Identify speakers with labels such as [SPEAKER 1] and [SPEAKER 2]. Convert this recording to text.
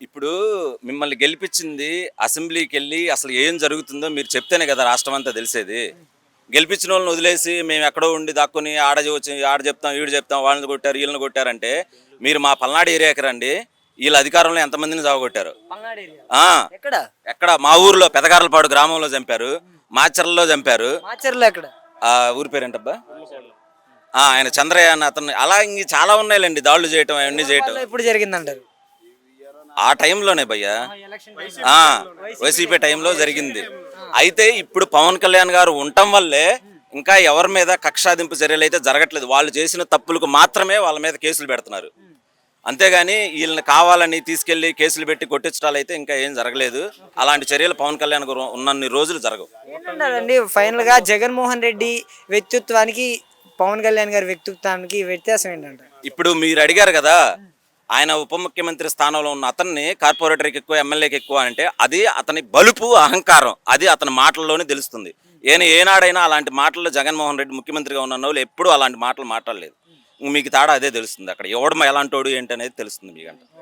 [SPEAKER 1] ఇప్పుడు మిమ్మల్ని గెలిపించింది అసెంబ్లీకెళ్ళి అసలు ఏం జరుగుతుందో మీరు చెప్తేనే కదా రాష్ట్రం అంతా తెలిసేది. గెలిపించిన వాళ్ళని వదిలేసి మేము ఎక్కడో ఉండి దాక్కొని ఆడ చెప్తాం, ఈడు చెప్తాం, వాళ్ళని కొట్టారు, వీళ్ళని కొట్టారంటే మీరు మా పల్నాడు ఏరియాకి రండి. వీళ్ళ అధికారంలో ఎంతమందిని సావగొట్టారు.
[SPEAKER 2] పల్నాడు ఏరియా
[SPEAKER 1] ఆ,
[SPEAKER 2] ఎక్కడ?
[SPEAKER 1] ఎక్కడ మా ఊర్లో పెదగార్లపాడు గ్రామంలో చంపారు, మాచర్లలో చంపారు.
[SPEAKER 2] మాచర్లో ఎక్కడ?
[SPEAKER 1] ఆ ఊరి పేరేంటబ్బా, ఆయన చంద్రయ్య అన్న అతన్ని, అలా ఇంక చాలా ఉన్నాయిలేండి దాడులు చేయటం అవన్నీ చేయటం.
[SPEAKER 2] వాళ్ళు ఎప్పుడు జరిగిందంటారు?
[SPEAKER 1] ఆ టైంలోనే భయ్యా,
[SPEAKER 2] ఎలక్షన్
[SPEAKER 1] ఆ, వైసీపీ టైంలో జరిగింది. అయితే ఇప్పుడు పవన్ కళ్యాణ్ గారు ఉండటం వల్లే ఇంకా ఎవరి మీద కక్షాదింపు చర్యలు అయితే జరగట్లేదు. వాళ్ళు చేసిన తప్పులకు మాత్రమే వాళ్ళ మీద కేసులు పెడుతున్నారు. అంతేగాని వీళ్ళని కావాలని తీసుకెళ్లి కేసులు పెట్టి కొట్టించడాలు అయితే ఇంకా ఏం జరగలేదు. అలాంటి చర్యలు పవన్ కళ్యాణ్ గారు ఉన్నన్ని రోజులు జరగవు.
[SPEAKER 2] ఏంటంటారండి ఫైనల్ గా జగన్మోహన్ రెడ్డి వ్యక్తిత్వానికి పవన్ కళ్యాణ్ గారి వ్యక్తిత్వానికి వ్యత్యాసం ఏంటంటారు?
[SPEAKER 1] ఇప్పుడు మీరు అడిగారు కదా, ఆయన ఉప ముఖ్యమంత్రి స్థానంలో ఉన్న అతన్ని కార్పొరేటర్కి ఎక్కువ, ఎమ్మెల్యేకి ఎక్కువ అంటే అది అతని బలుపు, అహంకారం. అది అతని మాటల్లోనే తెలుస్తుంది. ఏనాడైనా అలాంటి మాటల్లో జగన్మోహన్ రెడ్డి ముఖ్యమంత్రిగా ఉన్న వాళ్ళు ఎప్పుడూ అలాంటి మాటలు మాట్లాడలేదు. మీకు తేడా అదే తెలుస్తుంది. అక్కడ ఎవడు ఎలాంటోడు ఏంటి అనేది తెలుస్తుంది మీకంట.